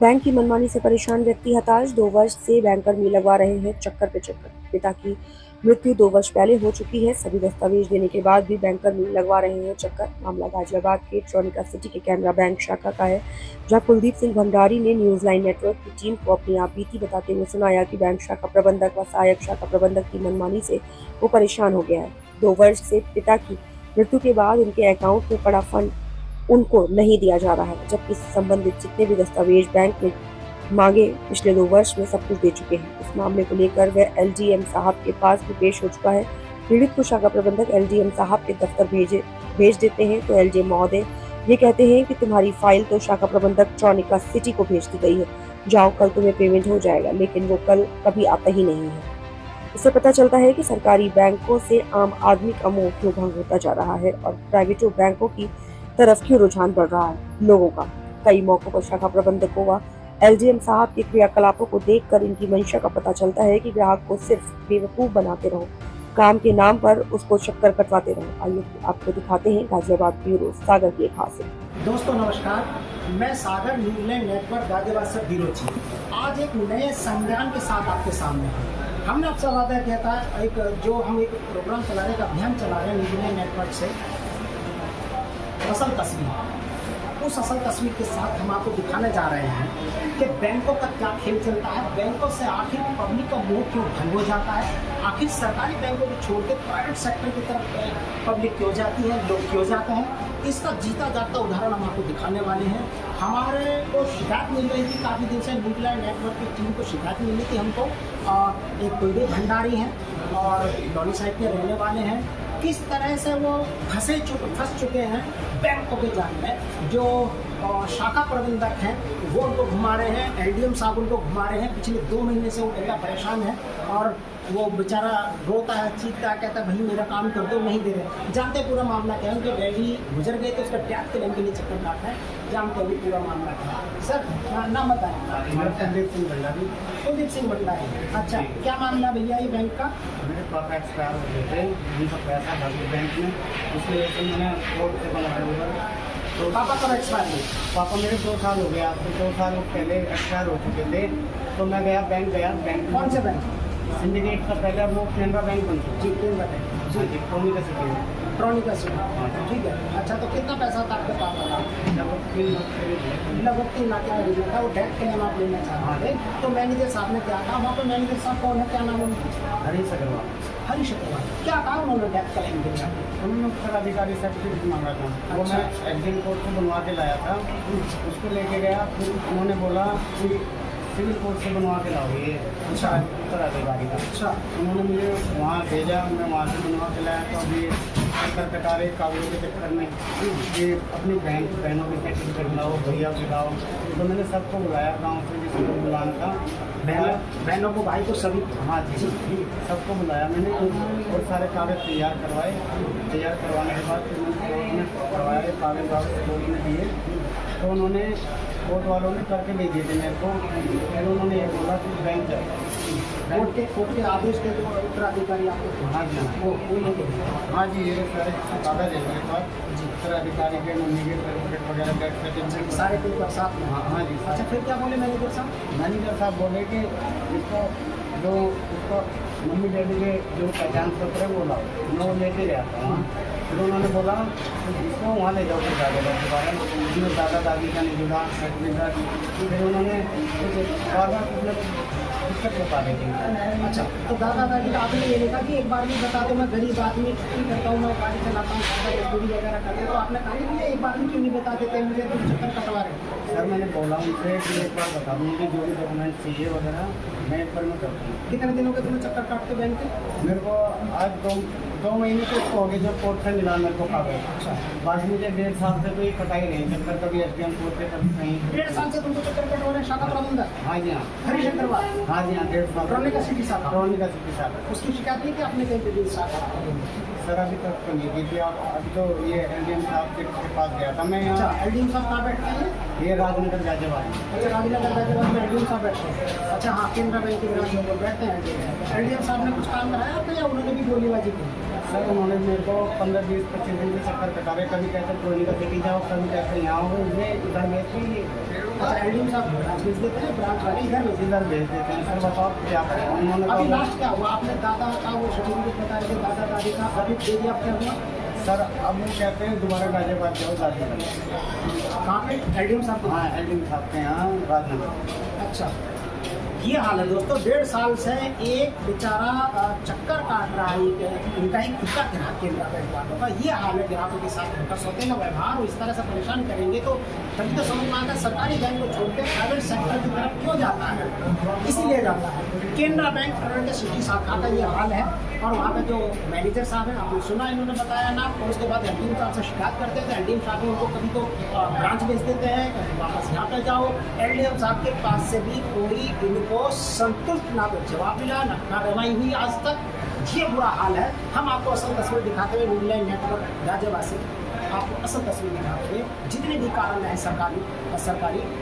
Bank की मनमानी से परेशान व्यक्ति हताश। 2 वर्ष से बैंककर्मी लगवा रहे हैं चक्कर पे चक्कर। पिता की मृत्यु 2 वर्ष पहले हो चुकी है। सभी दस्तावेज देने के बाद भी बैंककर्मी लगवा रहे हैं चक्कर। मामला गाजियाबाद के ट्रॉनिका सिटी के कैनरा बैंक शाखा का है, जहां कुलदीप सिंह भंडारी ने न्यूज लाइन नेटवर्क की टीम को अपनी आपबीती बताते हुए सुनाया कि बैंक शाखा प्रबंधक व सहायक शाखा प्रबंधक की मनमानी से वो परेशान हो गया है। 2 वर्ष से पिता की मृत्यु के बाद उनके अकाउंट में पड़ा फंड उनको नहीं दिया जा रहा है, जबकि संबंधित जितने भी दस्तावेज बैंक ने मांगे पिछले 2 वर्ष में सब कुछ दे चुके हैं। इस मामले को लेकर वह एलडीएम साहब के पास भी पेश हो चुका है। पीड़ित को शाखा प्रबंधक एलडीएम साहब के दफ्तर भेज देते हैं तो एलडीएम महोदय ये कहते हैं कि तुम्हारी फाइल तो शाखा प्रबंधक ट्रॉनिका सिटी को भेज दी गई है, जाओ कल तुम्हें पेमेंट हो जाएगा, लेकिन वो कल कभी आता ही नहीं है। इससे पता चलता है कि सरकारी बैंकों से आम आदमी का मोह क्यों भंग होता जा रहा है और प्राइवेट बैंकों की तरफ क्यों रुझान बढ़ रहा है लोगों का। कई मौकों पर शाखा प्रबंधकों व एलडीएम साहब के क्रियाकलापों को देखकर इनकी मंशा का पता चलता है कि ग्राहक को सिर्फ बेवकूफ बनाते रहो, काम के नाम पर उसको चक्कर कटवाते रहो। आइए आपको दिखाते हैं गाजियाबाद ब्यूरो सागर की एक हासिल। दोस्तों नमस्कार, मैं सागर न्यूज़लैंड नेटवर्क गाजियाबाद से बीरो जी आज एक नए संज्ञान के साथ आपके सामने हूँ। हमने आपसे वादा किया था हम एक प्रोग्राम चला रहे, एक अभियान चला रहे हैं न्यूज़लैंड नेटवर्क से असल तस्वीर। उस असल तस्वीर के साथ हम आपको दिखाने जा रहे हैं कि बैंकों का क्या खेल चलता है, बैंकों से आखिर पब्लिक का मोह क्यों भंग हो जाता है, आखिर सरकारी बैंकों को छोड़ के प्राइवेट सेक्टर की तरफ पब्लिक क्यों जाती है, लोग क्यों जाते हैं। इसका जीता जागता उदाहरण हम आपको दिखाने वाले हैं। हमारे को शिकायत मिल रही थी काफ़ी दिन से, न्यूज़लैंड नेटवर्क की टीम को शिकायत मिल रही थी हमको। एक कुलदीप भंडारी हैं और डॉली साइड के रहने वाले हैं, किस तरह से वो फंस चुके हैं बैंकों के जाल में। जो शाखा प्रबंधक हैं वो उनको घुमा रहे हैं, एलडीएम साहब उनको घुमा रहे हैं। पिछले 2 महीने से वो बंदा परेशान है और वो बेचारा रोता है, चीखता है, कहता है भाई मेरा काम कर दो, नहीं दे रहे। जानते पूरा मामला क्या है, उनके डैडी गुजर गए तो उसका टैक्स क्लेम के लिए चक्कर काटना है। जानते हैं पूरा मामला क्या है। सर नाम बताएं। कुलदीप सिंह भंडारी। कुलदीप सिंह भंडारी, अच्छा क्या मामला भैया ये बैंक का? मेरे पापा एक्सपायर हो गए थे, उनका पैसा भर दिया बैंक में, इसलिए वजह से मैंने कोर्ट से बनवाया हुआ। तो पापा कब एक्सपायर हुए? पापा मेरे 2 साल हो गया, तो 2 साल पहले एक्सपायर हो चुके थे। तो मैं बैंक कौन से बैंक? सिंडिकेट का पहले वो कैनरा बैंक बन चुका। जी कैनरा बैंक जी, ट्रॉनिका सिटी में। ट्रॉनिका सिटी, ठीक है। अच्छा तो कितना पैसा था आपके पापा का? लगभग 3 लाख करीब। लगभग 3 लाख का खरीदना था। वो डेट के नाम आप लेना चाह रहे थे, तो मैनेजर साहब ने क्या कहा? वहाँ पर मैनेजर साहब कौन है, क्या नाम है उनका? हरीश अग्रवाल। हरीश अग्रवाल। क्या कहा उन्होंने डेट क्लेम के लिए? उन्होंने उत्तराधिकारी सर्टिफिकेट मांगा था, वो अच्छा। मैं एग्जिम कोर्ट से बनवा के लाया था, उसको लेके गया। फिर उन्होंने बोला कि सिविल कोर्ट से बनवा के लाओ ये। अच्छा। उत्तराधिकारी का। अच्छा। उन्होंने मुझे वहाँ भेजा, मैं वहाँ से बनवा के लाया। तो अभी चक्कर कटा रहे कागजों के चक्कर में ये अपनी बहनों के सर्टिफिकेट लाओ, भैया के लाओ। तो मैंने सबको बुलाया, गाँव से जिसको बुलाना था, बहनों को, भाई को, सभी। हाँ जी, सबको बुलाया मैंने और सारे कागज तैयार करवाए। तैयार करवाने के बाद फिर मैंने कोर्ट में करवाए, कागज कोर्ट में दिए। तो उन्होंने कोर्ट वालों ने करके ले दिए थे मेरे को। फिर उन्होंने ये बोला कि बैंक जाओ। कोर्ट के आदेश के जो उत्तराधिकारी आपको? हाँ जी, वो लेके गए। हाँ जी, ये सारे कागज है मेरे पास जी, उत्तराधिकारी के, मम्मी के सर्टिफिकेट वगैरह, डेथ सर्टिफिकेट, सारे पेपर साथ में? हाँ जी। अच्छा फिर क्या बोले मैनेजर साहब? मैनेजर साहब बोले कि इसको जो उसको मम्मी डैडी के जो पहचान पत्र है वो लाओ। मैं वो लेके गया था वहाँ। फिर उन्होंने बोला इसको वहाँ ले जाओ फिर दादा दादी का नहीं जुड़ा सर्टिफिकेट। फिर उन्होंने दिक्कत बता दी थी। अच्छा तो दादा दादी का आपने ये लिखा कि एक बार भी बता दो, मैं गरीब आदमी छुट्टी करता हूँ, मैं गाड़ी चलाता हूँ, मजदूरी वगैरह करते हैं, तो आपने कहा कि भैया एक बार भी क्यों नहीं बता देते मुझे, तुम चक्कर कटवा रहे? सर मैंने बोला उनसे कि एक बार बता दूँ कि जो भी डॉक्यूमेंट चाहिए वगैरह मैं एक बार में करता हूँ। कितने दिनों के तुम्हें चक्कर काटते बैंक के? मेरे को आज 2 महीने तो हो गए जब कोर्ट से मिला मेरे को कागज। अच्छा। बाकी मुझे 1.5 साल से तो ये कटा ही नहीं चक्कर, कभी एसडीएम कोर्ट से कभी कहीं। 1.5 साल से तुमको चक्कर कटवा रहे हैं शाखा प्रबंधक? हाँ जी, हाँ। हरीश अग्रवाल? हाँ जी, हाँ, 1.5 साल। ट्रॉनिका सिटी शाखा? ट्रॉनिका सिटी शाखा। उसकी शिकायत नहीं कि आपने कहीं पे भी शाखा? सर अभी तक तो नहीं की थी। अभी तो ये एलडीएम साहब के पास गया था मैं अच्छा यहाँ। एलडीएम साहब कहाँ बैठते हैं? ये राजनगर गाजियाबाद। अच्छा राजनगर गाजियाबाद में एलडीएम साहब बैठते हैं? अच्छा हाँ, केनरा बैंक के ग्राहक लोग बैठते हैं एलडीएम साहब ने कुछ काम कराया आपको या उन्होंने भी गोलीबाजी की? सर उन्होंने मेरे को 15-20-25 दिन के चक्कर कटावे, कभी कहते ट्रोली का लेके जाओ, कभी कहते यहाँ हो, ये इधर भेज दीजिए। अच्छा, एलडीएम साहब ब्रांच भेज देते हैं, ब्रांच वाले इधर भेज इधर भेज देते हैं। सर बताओ क्या करें। उन्होंने अभी कहा लास्ट क्या हुआ? आपने दादा का वो सर्टिफिकेट बताया कि दादा दादी का अभी दे दिया, क्या हुआ? सर अब वो कहते हैं दोबारा गाजियाबाद जाओ दादी का। कहाँ पे? एलडीएम साहब? हाँ एलडीएम साहब के यहाँ राजनगर। अच्छा, ये हाल है दोस्तों। 1.5 साल से एक बेचारा चक्कर काट रहा है, इनका ही खुद का ग्राहक केंद्र बैंक वालों का। ये हाल है ग्राहकों के साथ उनका सौतेला व्यवहार, और इस तरह से परेशान करेंगे तो तभी तो समझ में आता है सरकारी बैंक को छोड़कर प्राइवेट सेक्टर की तरफ क्यों जाता है। इसीलिए जाता है। केनरा बैंक टोरंटो सिटी शाखा का ये हाल है, और वहाँ पे जो मैनेजर साहब हैं, आपने सुना इन्होंने बताया ना, और उसके बाद एलडीएम साहब से शिकायत करते थे। एलडीएम साहब उनको कभी तो ब्रांच भेज देते हैं, कभी वापस यहाँ पे जाओ। एलडीएम साहब के पास से भी कोई इनको संतुष्ट ना तो जवाब मिला, ना कार्रवाई हुई आज तक। ये बुरा हाल है। हम आपको असल तस्वीर दिखाते हुए न्यूजीलैंड नेटवर्क गाजियाबाद से आपको असल तस्वीर दिखाते हुए जितने भी कारण हैं सरकारी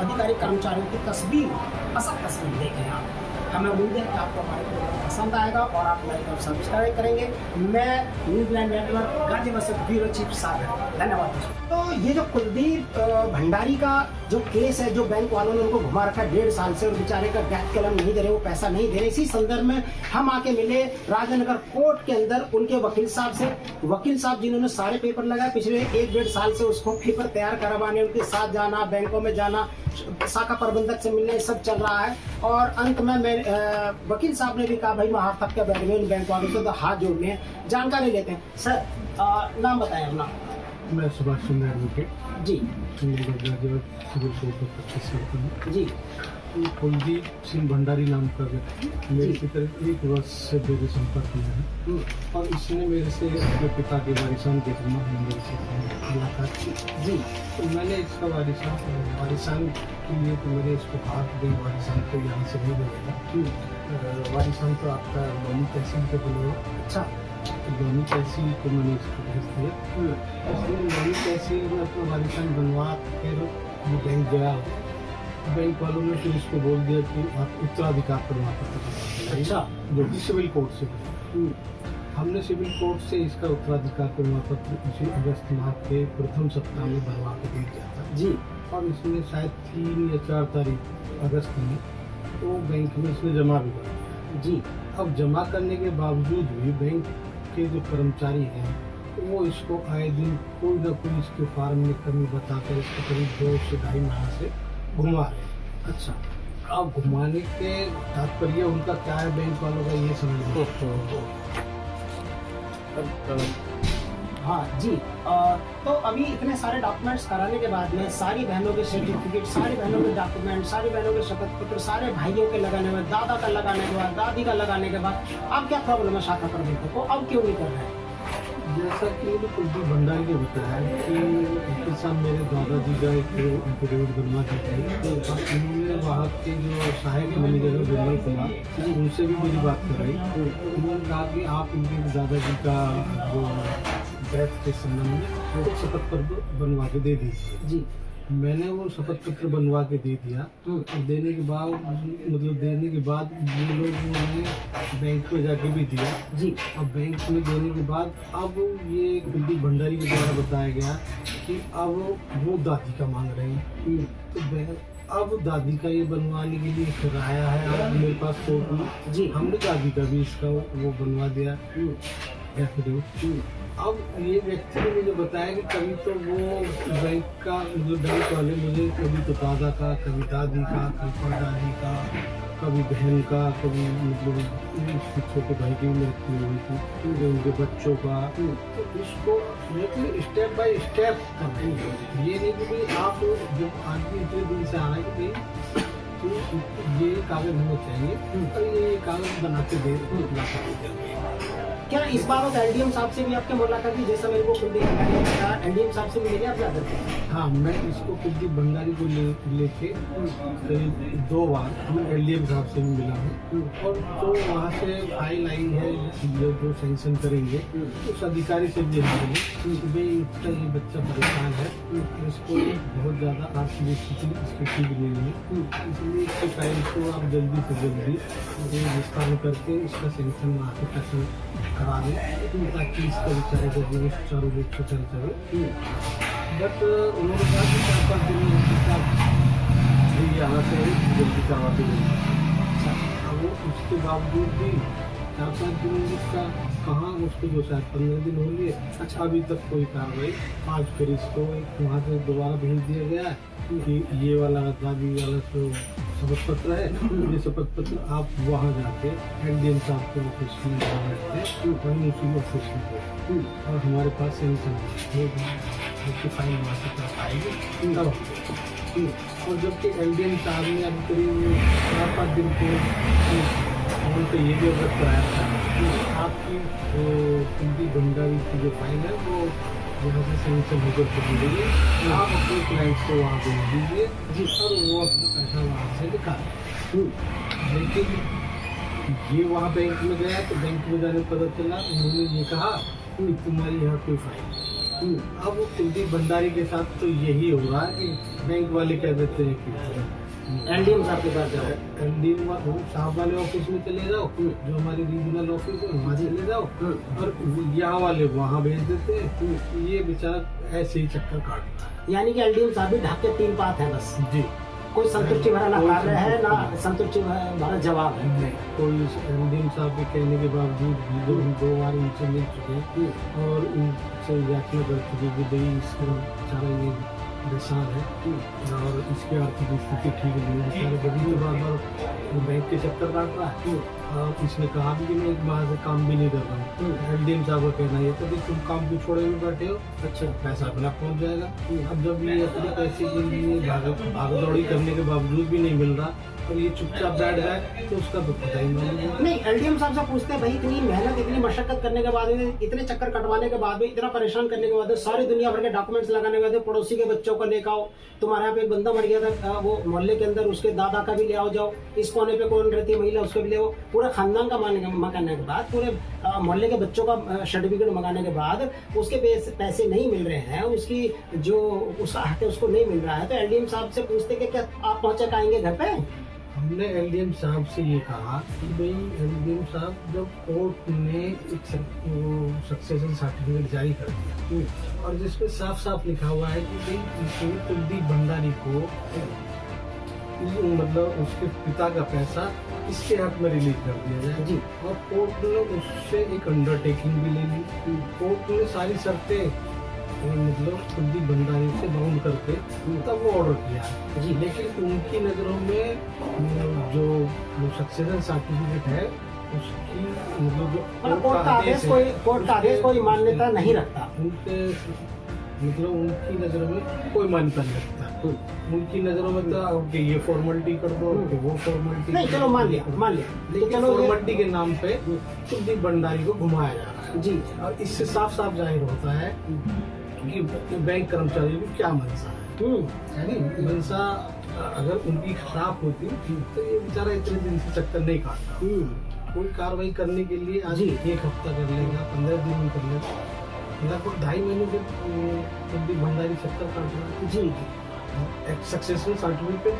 अधिकारी कर्मचारियों की तस्वीर, असल तस्वीर देखें आप। हमें उम्मीद है कि आपको हमारे प्रोग्राम पसंद आएगा और आप लाइक और सब्सक्राइब करेंगे। मैं न्यूजीलैंड नेटवर्क गाजियाबाद से ब्यूरो चीफ सागर, धन्यवाद। तो ये जो कुलदीप भंडारी का जो केस है, जो बैंक वालों ने उनको घुमा रखा है 1.5 साल से, और बेचारे का गैप कलम नहीं दे रहे, वो पैसा नहीं दे रहे, इसी संदर्भ में हम आके मिले राजनगर कोर्ट के अंदर उनके वकील साहब से। वकील साहब जिन्होंने सारे पेपर लगाए पिछले 1-1.5 साल से, उसको पेपर तैयार करवाने, उनके साथ जाना, बैंकों में जाना, शाखा प्रबंधक से मिलने, सब चल रहा है। और अंत में मैं वकील साहब ने भी कहा भाई वहाँ तक के बैठ गए उन बैंक वालों से, तो हाथ जोड़ने हैं, जानकारी लेते हैं। सर नाम बताएं अपना। मैं सुभाष चंद्र एडवोकेट जी गाजियाबाद सिविल कोर्ट में प्रैक्टिस करता हूँ। जी। कुलदीप सिंह भंडारी नाम का व्यक्ति मेरे की तरफ 1 वर्ष से मेरे संपर्क में है, और इसने मेरे से अपने पिता के वारिसान के मेरे से मुलाकात की। जी। तो मैंने इसका वारिसान के लिए तो मैंने इसको हाथ दी, वारिसान को यहाँ से नहीं मिलेगा। वारिसान तो आपका लोनी तहसील के बने। अच्छा। लोनी तहसील को मैंने इसको भेज दिया। इसलिए लोनी तहसील में अपना वारिसान बनवा फिर वो बैंक गया। बैंक वालों ने फिर उसको बोल दिया कि आप उत्तराधिकार करवा कर। अच्छा। जो कि सिविल कोर्ट से हमने सिविल कोर्ट से इसका उत्तराधिकार प्रमाण पत्र इसी अगस्त माह के प्रथम सप्ताह में बनवा के दे दिया था। जी। और इसने शायद 3 या 4 तारीख अगस्त में तो बैंक में इसने जमा भी कर दिया। जी। अब जमा करने के बावजूद भी बैंक के जो कर्मचारी हैं वो इसको आए दिन कोई ना कोई इसके फार्म में कमी बताकर इसको करीब 2 से 2.5 माह से घुमा रहे हैं। अच्छा। अब घुमाने के तात्पर्य उनका क्या है बैंक वालों का, ये समझ नहीं। हाँ जी। तो अभी इतने सारे डॉक्यूमेंट्स कराने के बाद में सारी बहनों के सर्टिफिकेट, सारी बहनों के डॉक्यूमेंट, सारी बहनों के शपथ पत्र, सारे भाइयों के लगाने के बाद, दादा का लगाने के बाद, दादी का लगाने के बाद, अब क्या प्रॉब्लम है शाखा प्रबंधक को? अब क्यों नहीं कर रहे हैं? जैसा कि कुलदीप भंडारी ने बताया कि उनके साथ मेरे दादाजी का एक एफिडेविट बनवा दी थी। उन्होंने वहाँ के जो सहायक मैनेजर है विमल कुमार, उनसे भी मेरी बात कराई। उन्होंने कहा कि आप इनके दादाजी का जो डेथ के संबंध में वो शपथ पत्र बनवा के दे दीजिए। जी। मैंने वो शपथ पत्र बनवा के दे दिया। और देने के बाद ये लोग उन्होंने बैंक में जाके भी दिया। जी। अब बैंक में देने के बाद अब ये कुलदीप भंडारी के द्वारा बताया गया कि अब वो दादी का मांग रहे हैं। तो अब दादी का ये बनवाने के लिए फिर आया है अब मेरे पास कोर्ट में। जी। हमने दादी का भी इसका वो बनवा दिया एफिडेविट। अब ये व्यक्ति ने मुझे बताया कि कभी तो वो बैंक का मतलब बैंक वाले मुझे कभी तो दादा का, कभी दादी का, कभी परदादी का, कभी बहन का, कभी मतलब छोटे भाई की भी मृत्यु हुई थी, कभी उनके बच्चों का। तो इसको लेकिन स्टेप बाय स्टेप करते हैं। ये नहीं कि भाई आप जब आदमी इतने दिन से आ रहा है कि भाई तो ये कागज होना चाहिए और ये कागज बनाते दे क्या इस बाबत एलडीएम साहब से भी आपके मुलाकात हुई? जैसा मेरे को कुलदीप भंडारी ने बताया, एलडीएम साहब से मिले आप ज्यादा? हाँ, मैं इसको कुलदीप भंडारी को लेके करीब 2 बार मैं एलडीएम साहब से भी मिला हूँ। और जो वहाँ से फाइल आई है जो सैंक्शन करेंगे उस अधिकारी से भी मिले कि भाई इसका ये बच्चा परेशान है, इसको बहुत ज़्यादा आर्थिक स्थिति इसकी ठीक नहीं है, इसलिए इसके फाइल को आप जल्दी से जल्दी विस्तार करके इसका सैंक्शन वहाँ पे करा दें ताकि इसका बेचारे का जीवन सुचारू रूप से चल सके। बट उन्होंने कहा कि 4-5 दिन में उसका यहाँ से जल्दी करवाते हैं। वो उसके बावजूद भी 4-5 दिन का कहाँ, उसको जो शायद 15 दिन हो लिए। अच्छा, अभी तक कोई कार्रवाई। आज फिर इसको वहाँ से दोबारा भेज दिया गया कि ये वाला दादी वाला जो शपथ पत्र है, ये शपथ पत्र आप वहाँ जाके एलडीएम साहब के ऑफिस में बैठते वहीं उसी ऑफिस में दो और हमारे पास सेंक्शन उसकी फाइल वहाँ से कर पाएगी तब। और जबकि एलडीएम साहब ने अभी करीब 4-5 दिन के उनको ये भी अवगत कराया था कि आपकी कुंती भंडारी की जो फाइल है वो यहाँ से सेंक्शन होकर चली गई है, आप अपने क्लाइंट्स को वहाँ भेज दीजिए जी, और वो अपना पैसा वहाँ से निकालें। लेकिन ये वहाँ बैंक में गया तो बैंक में जाने पता चला उन्होंने ये कहा कि तुम्हारी यहाँ कोई फाइल नहीं। अब कुलदीप भंडारी के साथ तो यही हो रहा है कि बैंक वाले कह देते हैं कि एलडीएम साहब के पास जाओ, एलडीएम साहब वाले ऑफिस में चले जाओ, जो हमारी रीजनल ऑफिस है वहाँ चले जाओ, और यहाँ वाले वहाँ भेज देते हैं। ये बेचारा ऐसे ही चक्कर काटता है। यानी कि एलडीएम साहब भी ढाक के 3 बात है बस जी, कोई संतुष्टि भरा ना कार्य है ना संतुष्टि भरा जवाब है। कोई एलडीएम साहब के कहने के बावजूद भी 2 बार उनसे मिल चुके हैं और उनसे याचना कर चुके कि भाई इसका बेचारा ये परेशान है और इसकी आर्थिक स्थिति ठीक नहीं है, बेचारे गरीब तो बार बैंक के चक्कर काट रहा है। और इसने कहा भी कि मैं एक बार से काम भी नहीं कर रहा हूँ। एलडीएम साहब का कहना ये था कि तुम काम भी छोड़े हुए बैठे हो, अच्छा पैसा अपना पहुँच जाएगा। अब जब ये अपने पैसे के लिए भाग दौड़ी करने के बावजूद भी नहीं मिल रहा और ये चुपचाप बैठ जाए तो उसका तो पता ही नहीं। एलडीएम साहब से पूछते हैं भाई इतनी मेहनत इतनी मशक्कत करने के बाद में, इतने चक्कर कटवाने के बाद में, इतना परेशान करने के बाद में, सारी दुनिया भर के डॉक्यूमेंट्स लगाने के बाद पड़ोसी के बच्चों को लेकर आओ, तुम्हारे यहाँ पे एक बंदा मर गया था वो मोहल्ले के अंदर, उसके दादा का भी ले आओ जाओ, इस कोने पे कौन रहती है महिला उसको भी ले आओ, पूरा खानदान का मंगाने के बाद, पूरे मोहल्ले के बच्चों का सर्टिफिकेट मंगाने के बाद उसके पैसे नहीं मिल रहे हैं, उसकी जो उसका हक है उसको नहीं मिल रहा है, तो एलडीएम साहब से पूछते कि क्या आप पहुंचे आएंगे घर पे? हमने एलडीएम साहब से ये कहा कि भाई एलडीएम साहब, जब कोर्ट ने एक सक्सेशन सर्टिफिकेट जारी कर दिया और जिसमें साफ साफ लिखा हुआ है कि भाई कुलदीप भंडारी को मतलब उसके पिता का पैसा इसके हक में रिलीज कर दिया जाए जी, और कोर्ट ने उससे एक अंडरटेकिंग भी ले ली। कोर्ट ने सारी शर्तें मतलब कुलदीप भंडारी से बाउंड करके तब वो ऑर्डर किया जी। लेकिन उनकी नज़रों में जो सक्सेशन सर्टिफिकेट है उसकी मतलब कोर्ट का आदेश कोई मान्यता नहीं रखता, उनके मतलब उनकी नज़रों में कोई मान्यता नहीं रखता। उनकी नज़रों में तो ये फॉर्मेलिटी कर दो, वो फॉर्मेलिटी नहीं, चलो मान लिया लेकिन फॉर्मेलिटी के नाम पे कुलदीप भंडारी को घुमाया जा रहा है जी। और इससे साफ साफ जाहिर होता है कि बैंक कर्मचारी की क्या मंशा है। यानी मंशा अगर उनकी खराब होती तो ये बेचारा इतने दिन से चक्कर नहीं काटता। कोई कार्रवाई करने के लिए आज 1 हफ्ता कर लेगा, 15 दिन कर लेगा, लगभग 2.5 महीने से कुलदीप भंडारी चक्कर काट रहा है जी। एक सक्सेसफुल सर्टिफिकेट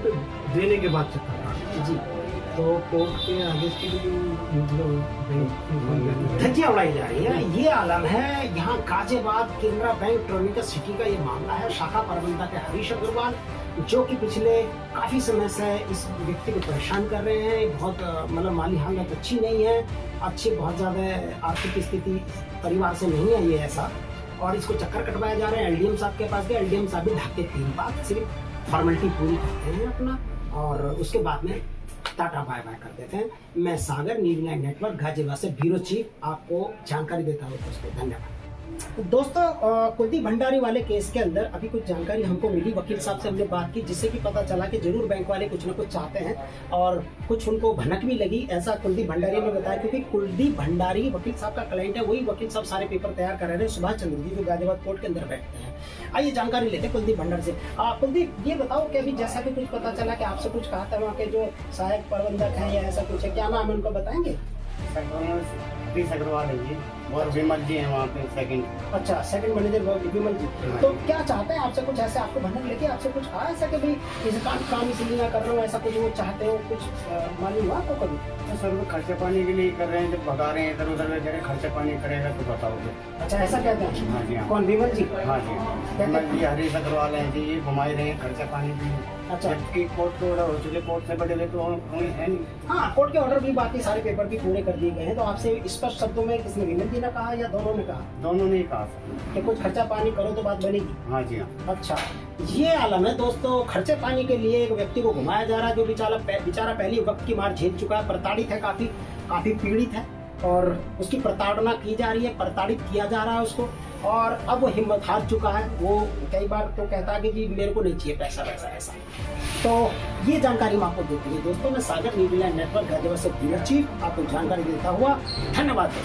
देने के बाद चक्कर काट रहा जी। तो कोर्ट के आगे की धज्जियां उड़ाई जा रही है। ये आलम है यहाँ गाजियाबाद केनरा बैंक ट्रोनिका सिटी का ये मामला है। शाखा प्रबंधक है हरीश अग्रवाल, जो कि पिछले काफी समय से इस व्यक्ति को परेशान कर रहे हैं। बहुत मतलब माली हालत अच्छी नहीं है, अच्छी बहुत ज्यादा आर्थिक स्थिति परिवार से नहीं है ये ऐसा, और इसको चक्कर कटवाया जा रहा है। एलडीएम साहब के पास गए, एलडीएम साहब भी ढाके 3 बात सिर्फ फॉर्मेलिटी पूरी करते हैं अपना और उसके बाद में टाटा बाय बाय कर देते हैं। मैं सागर न्यूज़ नेटवर्क गाजियाबाद से ब्यूरो चीफ आपको जानकारी देता हूँ दोस्तों, धन्यवाद। दोस्तों कुलदीप भंडारी वाले केस के अंदर अभी कुछ जानकारी हमको मिली, वकील साहब से हमने बात की, जिससे कि पता चला कि जरूर बैंक वाले कुछ न कुछ चाहते हैं और कुछ उनको भनक भी लगी, ऐसा कुलदीप भंडारी ने बताया। क्योंकि कुलदीप भंडारी वकील साहब का क्लाइंट है, वही वकील साहब सारे पेपर तैयार कर रहे हैं सुभाष चंद्र जी जो गाजियाबाद कोर्ट के अंदर बैठते हैं। आइए जानकारी लेते हैं कुलदीप भंडारी से। कुलदीप ये बताओ कि अभी जैसा कि कुछ पता चला कि आपसे कुछ कहा था वहाँ के जो सहायक प्रबंधक है या ऐसा कुछ है, क्या नाम है उनको बताएंगे? हरीश अग्रवाल है जी। और विमल जी हैं वहाँ पे सेकंड। अच्छा, सेकंड मैनेजर विमल जी। तो क्या चाहते हैं आपसे? कुछ ऐसे आपको भनक लेके आपसे कुछ आया ऐसा कि भाई इस काम इसलिए ना कर रहे हो, ऐसा कुछ वो चाहते हो? कुछ मालूम हुआ आपको कभी? तो सर वो खर्चे पानी के लिए कर रहे हैं, जब भगा रहे हैं इधर उधर वगैरह, खर्चे पानी करेगा तो बताओगे। अच्छा, ऐसा कहते हैं? हाँ जी हाँ। कौन, विमल जी? हाँ जी, विमल जी हरीश अग्रवाल हैं जी, ये घुमा ही रहे हैं, खर्चा पानी भी। अच्छा। जबकि कोर्ट के ऑर्डर हो चुके, कोर्ट से बड़े तो है नहीं। हाँ, कोर्ट के ऑर्डर भी, बाकी सारे पेपर भी पूरे कर दिए गए हैं। तो आपसे स्पष्ट शब्दों में किसने, विमल जी ने कहा या दोनों ने कहा दोनों ने ही कहा सर। कि कुछ खर्चा पानी करो तो बात बनेगी? हाँ जी हाँ। अच्छा, ये आलम है दोस्तों। खर्चे पानी के लिए एक व्यक्ति को घुमाया जा रहा है, जो बेचारा पहली वक्त की मार झेल चुका है, प्रताड़ित है, काफी पीड़ित है, और उसकी प्रताड़ना की जा रही है, प्रताड़ित किया जा रहा है उसको। और अब वो हिम्मत हार चुका है। वो कई बार तो कहता है कि जी मेरे को नहीं चाहिए पैसा वैसा ऐसा। तो ये जानकारी मैं आपको देती है दोस्तों। मैं सागर न्यूजीलैंड नेटवर्क गाजियाबाद से ब्यूरो चीफ आपको जानकारी देता हुआ, धन्यवाद दोस्तों।